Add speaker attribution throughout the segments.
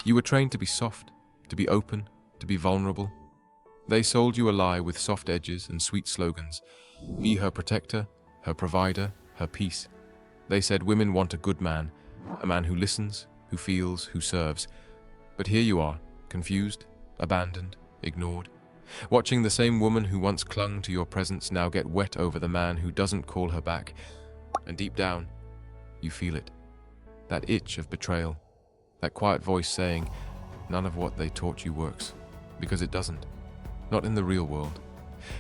Speaker 1: You were trained to be soft, to be open, to be vulnerable. They sold you a lie with soft edges and sweet slogans. Be her protector, her provider, her peace. They said women want a good man, a man who listens, who feels, who serves. But here you are, confused, abandoned, ignored, watching the same woman who once clung to your presence now get wet over the man who doesn't call her back. And deep down, you feel it. That itch of betrayal. That quiet voice saying, none of what they taught you works. Because it doesn't. Not in the real world.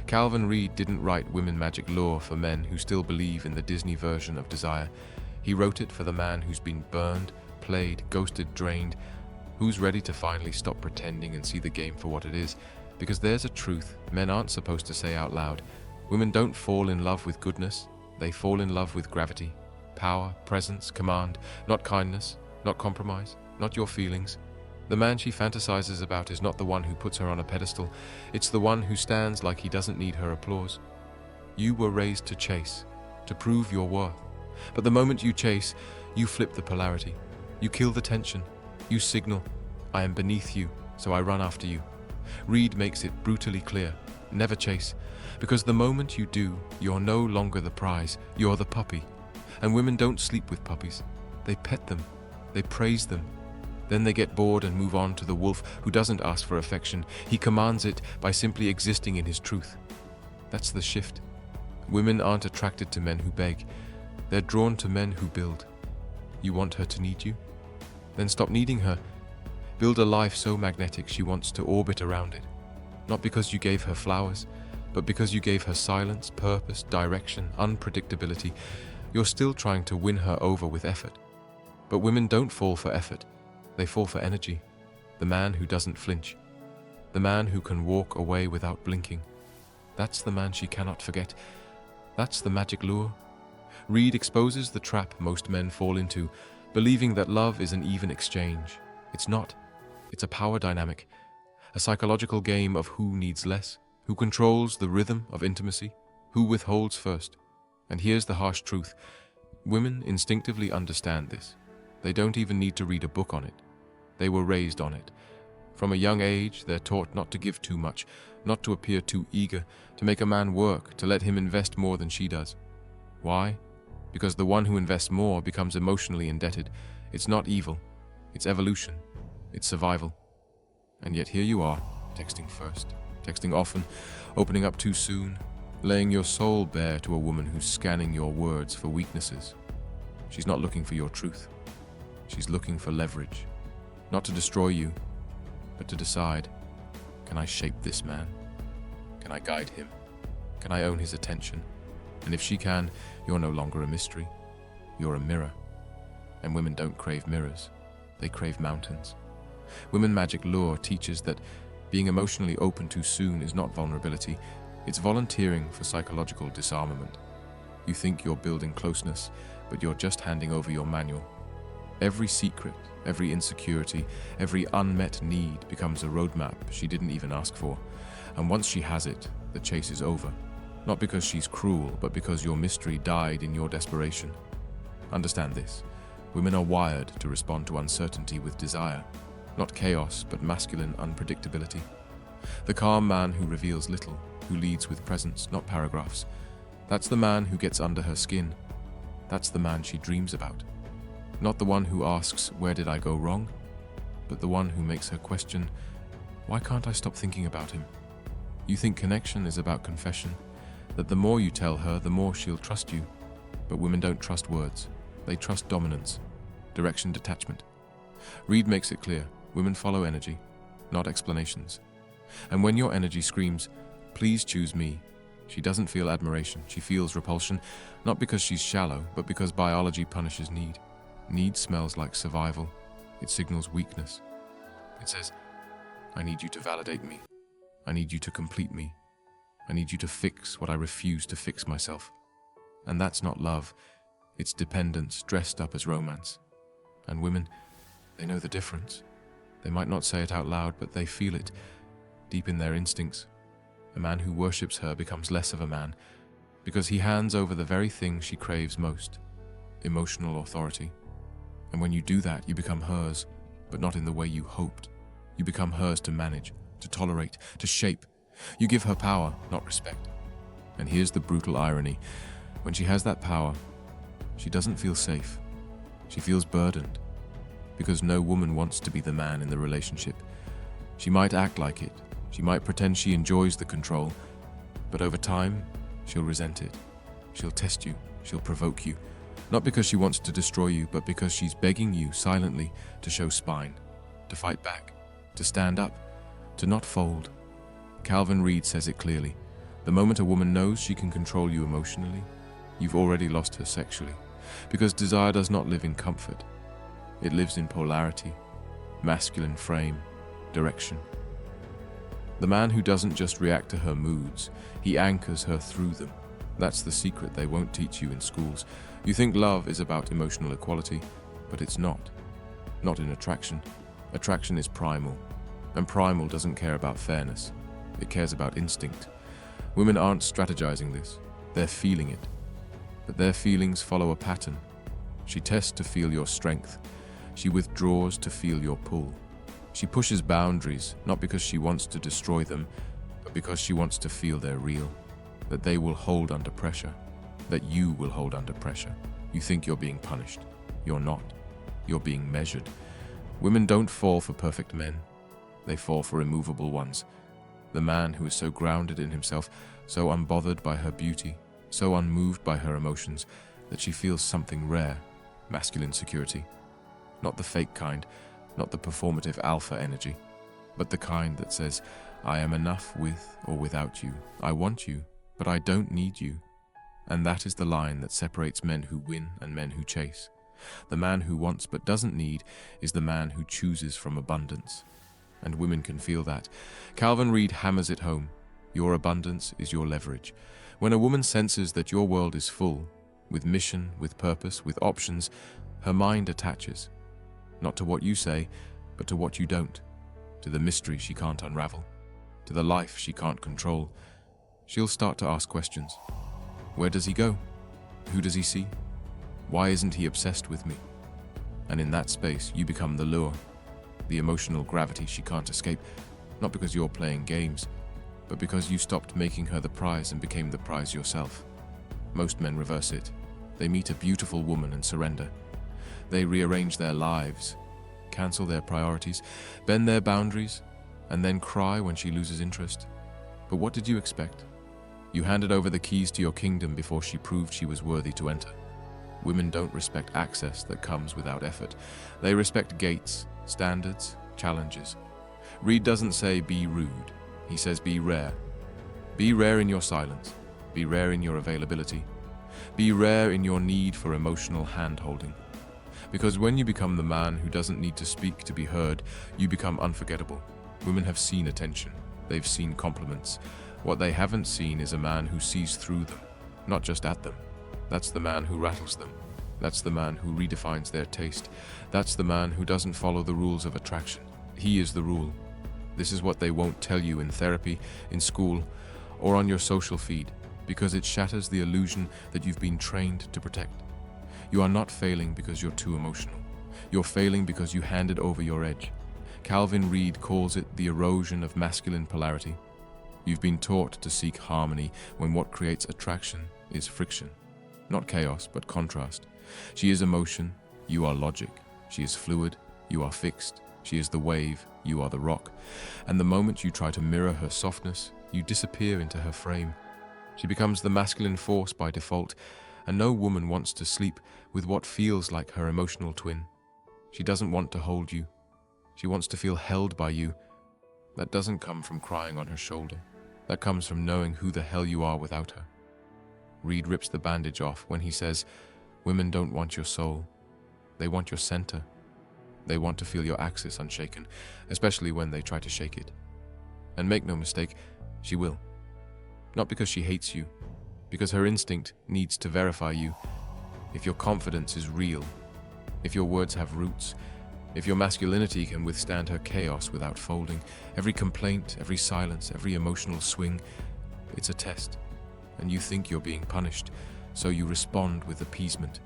Speaker 1: Calvin Reed didn't write Women Magic Lore for men who still believe in the Disney version of desire. He wrote it for the man who's been burned, played, ghosted, drained, who's ready to finally stop pretending and see the game for what it is. Because there's a truth men aren't supposed to say out loud. Women don't fall in love with goodness. They fall in love with gravity, power, presence, command, not kindness, not compromise, not your feelings. The man she fantasizes about is not the one who puts her on a pedestal. It's the one who stands like he doesn't need her applause. You were raised to chase, to prove your worth. But the moment you chase, you flip the polarity. You kill the tension. You signal, I am beneath you, so I run after you. Reed makes it brutally clear, never chase. Because the moment you do, you're no longer the prize, you're the puppy. And women don't sleep with puppies. They pet them. They praise them. Then they get bored and move on to the wolf who doesn't ask for affection. He commands it by simply existing in his truth. That's the shift. Women aren't attracted to men who beg. They're drawn to men who build. You want her to need you? Then stop needing her. Build a life so magnetic she wants to orbit around it. Not because you gave her flowers, but because you gave her silence, purpose, direction, unpredictability. You're still trying to win her over with effort. But women don't fall for effort. They fall for energy. The man who doesn't flinch. The man who can walk away without blinking. That's the man she cannot forget. That's the magic lure. Reed exposes the trap most men fall into, believing that love is an even exchange. It's not. It's a power dynamic. A psychological game of who needs less, who controls the rhythm of intimacy, who withholds first. And here's the harsh truth. Women instinctively understand this. They don't even need to read a book on it. They were raised on it. From a young age, they're taught not to give too much, not to appear too eager, to make a man work, to let him invest more than she does. Why? Because the one who invests more becomes emotionally indebted. It's not evil. It's evolution. It's survival. And yet here you are, texting first, texting often, opening up too soon, laying your soul bare to a woman who's scanning your words for weaknesses. She's not looking for your truth. She's looking for leverage. Not to destroy you, but to decide, can I shape this man? Can I guide him? Can I own his attention? And if she can, you're no longer a mystery. You're a mirror. And women don't crave mirrors. They crave mountains. Women Magic Lure teaches that being emotionally open too soon is not vulnerability. It's volunteering for psychological disarmament. You think you're building closeness, but you're just handing over your manual. Every secret, every insecurity, every unmet need becomes a roadmap she didn't even ask for. And once she has it, the chase is over. Not because she's cruel, but because your mystery died in your desperation. Understand this. Women are wired to respond to uncertainty with desire. Not chaos, but masculine unpredictability. The calm man who reveals little, who leads with presence, not paragraphs. That's the man who gets under her skin. That's the man she dreams about. Not the one who asks, where did I go wrong? But the one who makes her question, why can't I stop thinking about him? You think connection is about confession, that the more you tell her, the more she'll trust you. But women don't trust words. They trust dominance, direction, detachment. Reed makes it clear, women follow energy, not explanations. And when your energy screams, please choose me, she doesn't feel admiration, she feels repulsion, not because she's shallow, but because biology punishes need. Need smells like survival. It signals weakness. It says, I need you to validate me. I need you to complete me. I need you to fix what I refuse to fix myself. And that's not love. It's dependence dressed up as romance. And women, they know the difference. They might not say it out loud, but they feel it deep in their instincts. A man who worships her becomes less of a man because he hands over the very thing she craves most, emotional authority. And when you do that, you become hers, but not in the way you hoped. You become hers to manage, to tolerate, to shape. You give her power, not respect. And here's the brutal irony. When she has that power, she doesn't feel safe. She feels burdened. Because no woman wants to be the man in the relationship. She might act like it. She might pretend she enjoys the control. But over time, she'll resent it. She'll test you. She'll provoke you. Not because she wants to destroy you, but because she's begging you silently to show spine, to fight back, to stand up, to not fold. Calvin Reed says it clearly. The moment a woman knows she can control you emotionally, you've already lost her sexually. Because desire does not live in comfort. It lives in polarity, masculine frame, direction. The man who doesn't just react to her moods, he anchors her through them. That's the secret they won't teach you in schools. You think love is about emotional equality, but it's not. Not in attraction. Attraction is primal, and primal doesn't care about fairness. It cares about instinct. Women aren't strategizing this, they're feeling it. But their feelings follow a pattern. She tests to feel your strength. She withdraws to feel your pull. She pushes boundaries, not because she wants to destroy them, but because she wants to feel they're real. That they will hold under pressure. That you will hold under pressure. You think you're being punished. You're not. You're being measured. Women don't fall for perfect men. They fall for immovable ones. The man who is so grounded in himself, so unbothered by her beauty, so unmoved by her emotions, that she feels something rare, masculine security. Not the fake kind, not the performative alpha energy, but the kind that says, I am enough with or without you. I want you, but I don't need you. And that is the line that separates men who win and men who chase. The man who wants but doesn't need is the man who chooses from abundance. And women can feel that. Calvin Reed hammers it home. Your abundance is your leverage. When a woman senses that your world is full, with mission, with purpose, with options, her mind attaches. Not to what you say, but to what you don't. To the mystery she can't unravel. To the life she can't control. She'll start to ask questions. Where does he go? Who does he see? Why isn't he obsessed with me? And in that space, you become the lure, the emotional gravity she can't escape, not because you're playing games, but because you stopped making her the prize and became the prize yourself. Most men reverse it. They meet a beautiful woman and surrender. They rearrange their lives, cancel their priorities, bend their boundaries, and then cry when she loses interest. But what did you expect? You handed over the keys to your kingdom before she proved she was worthy to enter. Women don't respect access that comes without effort. They respect gates, standards, challenges. Reed doesn't say be rude. He says be rare. Be rare in your silence. Be rare in your availability. Be rare in your need for emotional hand-holding. Because when you become the man who doesn't need to speak to be heard, you become unforgettable. Women have seen attention. They've seen compliments. What they haven't seen is a man who sees through them, not just at them. That's the man who rattles them. That's the man who redefines their taste. That's the man who doesn't follow the rules of attraction. He is the rule. This is what they won't tell you in therapy, in school, or on your social feed, because it shatters the illusion that you've been trained to protect. You are not failing because you're too emotional. You're failing because you handed over your edge. Calvin Reed calls it the erosion of masculine polarity. You've been taught to seek harmony when what creates attraction is friction. Not chaos, but contrast. She is emotion, you are logic. She is fluid, you are fixed. She is the wave, you are the rock. And the moment you try to mirror her softness, you disappear into her frame. She becomes the masculine force by default, and no woman wants to sleep with what feels like her emotional twin. She doesn't want to hold you. She wants to feel held by you. That doesn't come from crying on her shoulder. That comes from knowing who the hell you are without her. Reed rips the bandage off when he says, women don't want your soul. They want your center. They want to feel your axis unshaken, especially when they try to shake it. And make no mistake, she will. Not because she hates you, because her instinct needs to verify you. If your confidence is real, if your words have roots, if your masculinity can withstand her chaos without folding, every complaint, every silence, every emotional swing, it's a test. And you think you're being punished, so you respond with appeasement.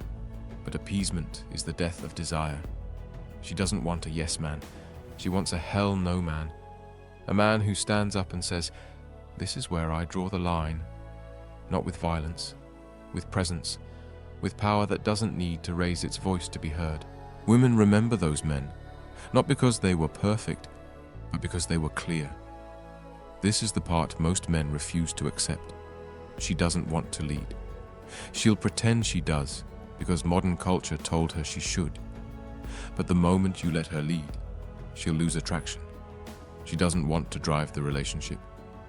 Speaker 1: But appeasement is the death of desire. She doesn't want a yes man. She wants a hell no man. A man who stands up and says, "This is where I draw the line." Not with violence, with presence, with power that doesn't need to raise its voice to be heard. Women remember those men, not because they were perfect, but because they were clear. This is the part most men refuse to accept. She doesn't want to lead. She'll pretend she does, because modern culture told her she should. But the moment you let her lead, she'll lose attraction. She doesn't want to drive the relationship.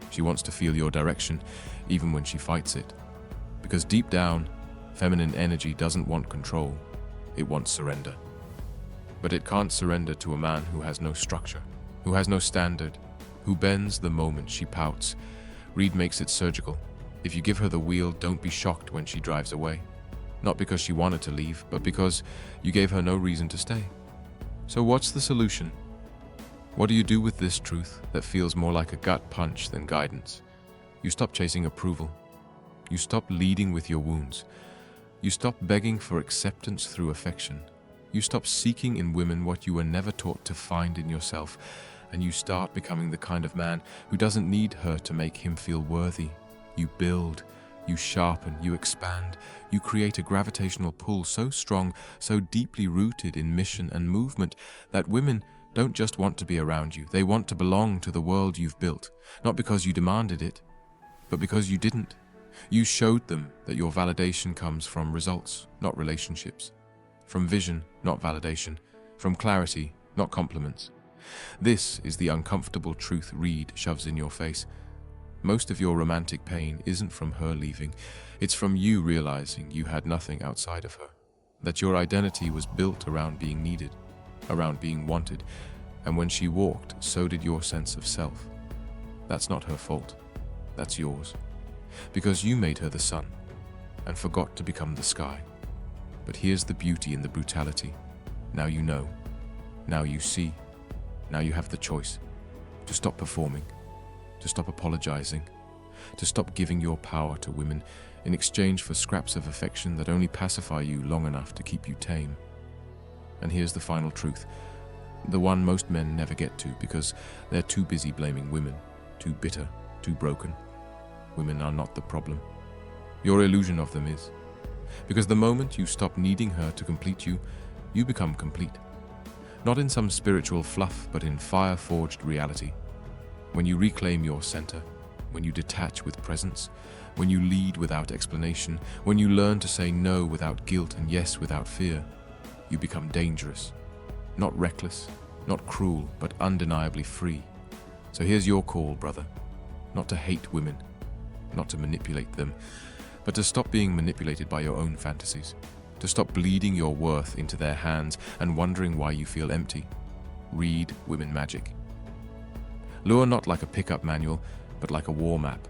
Speaker 1: She wants to feel your direction, even when she fights it. Because deep down, feminine energy doesn't want control. It wants surrender. But it can't surrender to a man who has no structure, who has no standard, who bends the moment she pouts. Reed makes it surgical. If you give her the wheel, don't be shocked when she drives away. Not because she wanted to leave, but because you gave her no reason to stay. So what's the solution? What do you do with this truth that feels more like a gut punch than guidance? You stop chasing approval. You stop leading with your wounds. You stop begging for acceptance through affection. You stop seeking in women what you were never taught to find in yourself, and you start becoming the kind of man who doesn't need her to make him feel worthy. You build, you sharpen, you expand, you create a gravitational pull so strong, so deeply rooted in mission and movement that women don't just want to be around you, they want to belong to the world you've built, not because you demanded it, but because you didn't. You showed them that your validation comes from results, not relationships, from vision, not validation, from clarity, not compliments. This is the uncomfortable truth Reed shoves in your face. Most of your romantic pain isn't from her leaving, it's from you realizing you had nothing outside of her, that your identity was built around being needed, around being wanted, and when she walked, so did your sense of self. That's not her fault, that's yours, because you made her the sun and forgot to become the sky. But here's the beauty in the brutality. Now you know, now you see, now you have the choice to stop performing, to stop apologizing, to stop giving your power to women in exchange for scraps of affection that only pacify you long enough to keep you tame. And here's the final truth, the one most men never get to because they're too busy blaming women, too bitter, too broken. Women are not the problem. Your illusion of them is. Because the moment you stop needing her to complete you, you become complete. Not in some spiritual fluff, but in fire-forged reality. When you reclaim your center, when you detach with presence, when you lead without explanation, when you learn to say no without guilt and yes without fear, you become dangerous. Not reckless, not cruel, but undeniably free. So here's your call, brother. Not to hate women, not to manipulate them, but to stop being manipulated by your own fantasies, to stop bleeding your worth into their hands and wondering why you feel empty. Read women magic. Lure not like a pickup manual, but like a war map,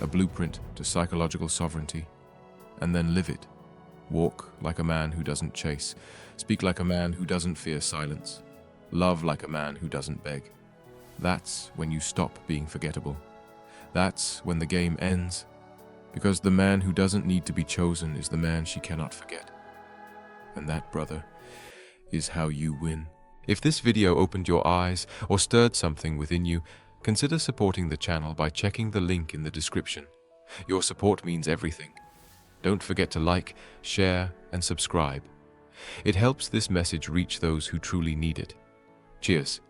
Speaker 1: a blueprint to psychological sovereignty, and then live it. Walk like a man who doesn't chase, speak like a man who doesn't fear silence, love like a man who doesn't beg. That's when you stop being forgettable. That's when the game ends, because the man who doesn't need to be chosen is the man she cannot forget. And that, brother, is how you win. If this video opened your eyes or stirred something within you, consider supporting the channel by checking the link in the description. Your support means everything. Don't forget to like, share, and subscribe. It helps this message reach those who truly need it. Cheers.